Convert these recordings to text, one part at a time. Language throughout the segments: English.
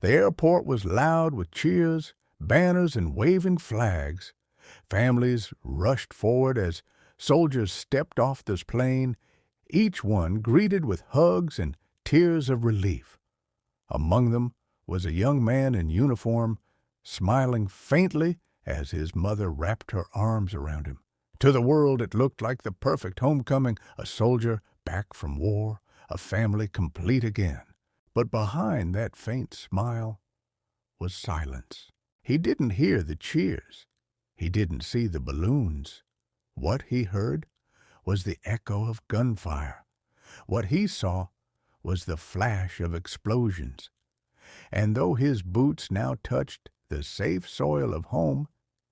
The airport was loud with cheers, banners, and waving flags. Families rushed forward as soldiers stepped off the plane, each one greeted with hugs and tears of relief. Among them was a young man in uniform, smiling faintly as his mother wrapped her arms around him. To the world it looked like the perfect homecoming, a soldier back from war, a family complete again. But behind that faint smile was silence. He didn't hear the cheers. He didn't see the balloons. What he heard was the echo of gunfire. What he saw was the flash of explosions. And though his boots now touched the safe soil of home,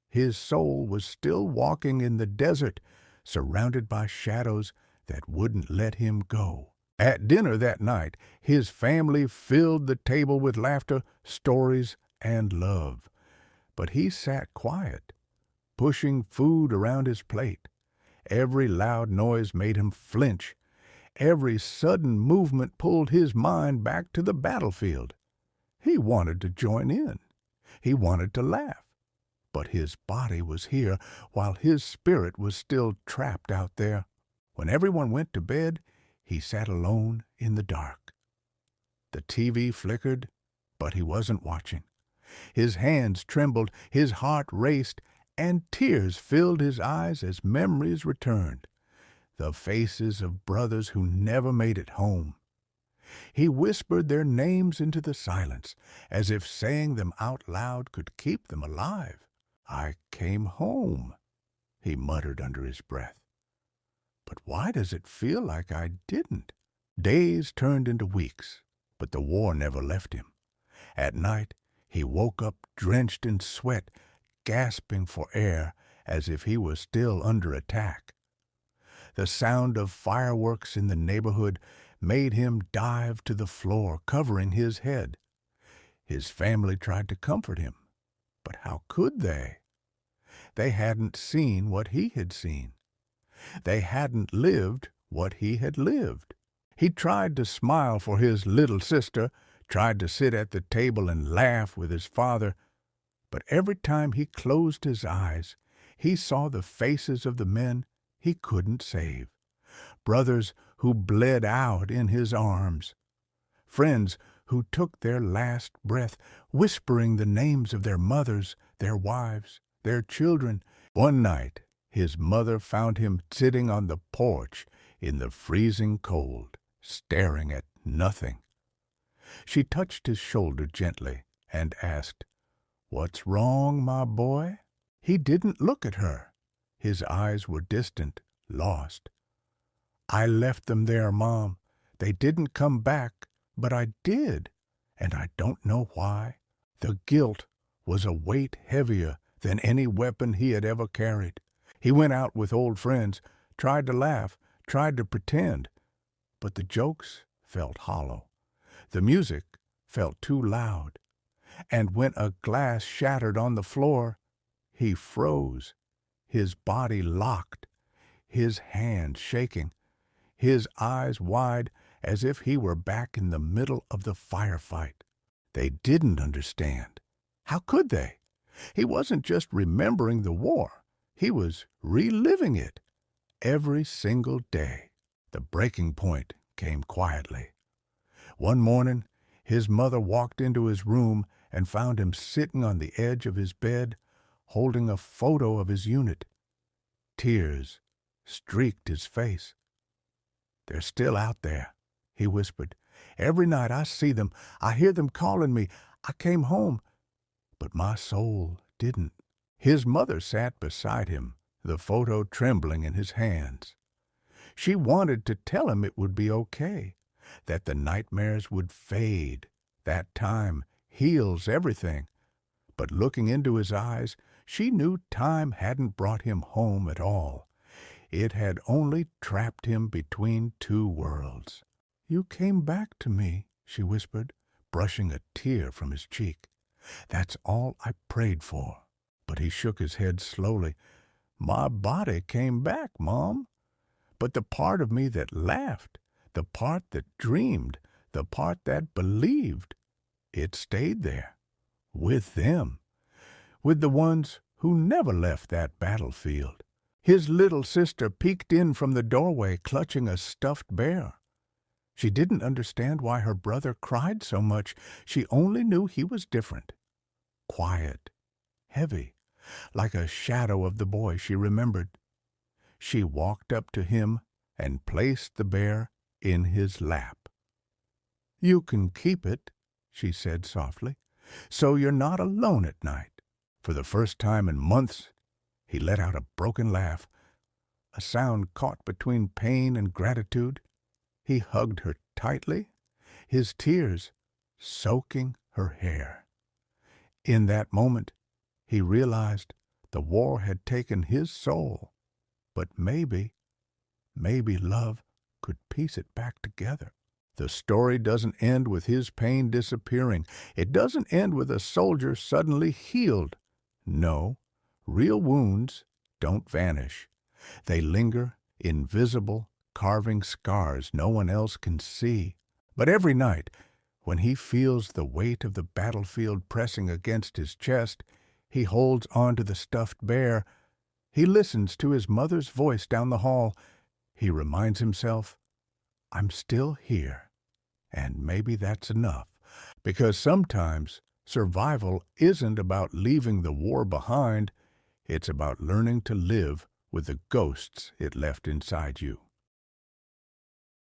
his soul was still walking in the desert, surrounded by shadows that wouldn't let him go. At dinner that night, his family filled the table with laughter, stories, and love. But he sat quiet, pushing food around his plate. Every loud noise made him flinch. Every sudden movement pulled his mind back to the battlefield. He wanted to join in. He wanted to laugh. But his body was here, while his spirit was still trapped out there. When everyone went to bed, he sat alone in the dark. The TV flickered, but he wasn't watching. His hands trembled, his heart raced, and tears filled his eyes as memories returned. The faces of brothers who never made it home. He whispered their names into the silence, as if saying them out loud could keep them alive. "I came home," he muttered under his breath. "But why does it feel like I didn't?" Days turned into weeks, but the war never left him. At night, he woke up drenched in sweat, gasping for air as if he was still under attack. The sound of fireworks in the neighborhood made him dive to the floor, covering his head. His family tried to comfort him, but how could they? They hadn't seen what he had seen. They hadn't lived what he had lived. He tried to smile for his little sister, tried to sit at the table and laugh with his father, but every time he closed his eyes, he saw the faces of the men he couldn't save, brothers who bled out in his arms, friends who took their last breath, whispering the names of their mothers, their wives, their children. One night, his mother found him sitting on the porch in the freezing cold, staring at nothing. She touched his shoulder gently and asked, "What's wrong, my boy?" He didn't look at her. His eyes were distant, lost. "I left them there, Mom. They didn't come back, but I did, and I don't know why." The guilt was a weight heavier than any weapon he had ever carried. He went out with old friends, tried to laugh, tried to pretend, but the jokes felt hollow. The music felt too loud. And when a glass shattered on the floor, he froze, his body locked, his hands shaking, his eyes wide as if he were back in the middle of the firefight. They didn't understand. How could they? He wasn't just remembering the war. He was reliving it every single day. The breaking point came quietly. One morning, his mother walked into his room and found him sitting on the edge of his bed, holding a photo of his unit. Tears streaked his face. "They're still out there," he whispered. "Every night I see them. I hear them calling me. I came home, but my soul didn't." His mother sat beside him, the photo trembling in his hands. She wanted to tell him it would be okay, that the nightmares would fade, that time heals everything. But looking into his eyes, she knew time hadn't brought him home at all. It had only trapped him between two worlds. "You came back to me," she whispered, brushing a tear from his cheek. "That's all I prayed for." But he shook his head slowly. "My body came back, Mom. But the part of me that laughed, the part that dreamed, the part that believed, It stayed there, with them, with the ones who never left that battlefield. His little sister peeked in from the doorway, clutching a stuffed bear. She didn't understand why her brother cried so much. She only knew he was different. Quiet, heavy, like a shadow of the boy she remembered. She walked up to him and placed the bear in his lap. "You can keep it," she said softly, "so you're not alone at night." For the first time in months, he let out a broken laugh, a sound caught between pain and gratitude. He hugged her tightly, his tears soaking her hair. In that moment, he realized the war had taken his soul, but maybe love could piece it back together. The story doesn't end with his pain disappearing. It doesn't end with a soldier suddenly healed. No, real wounds don't vanish. They linger, invisible, carving scars no one else can see. But every night, when he feels the weight of the battlefield pressing against his chest, he holds on to the stuffed bear. He listens to his mother's voice down the hall. He reminds himself, "I'm still here." And maybe that's enough. Because sometimes survival isn't about leaving the war behind. It's about learning to live with the ghosts it left inside you.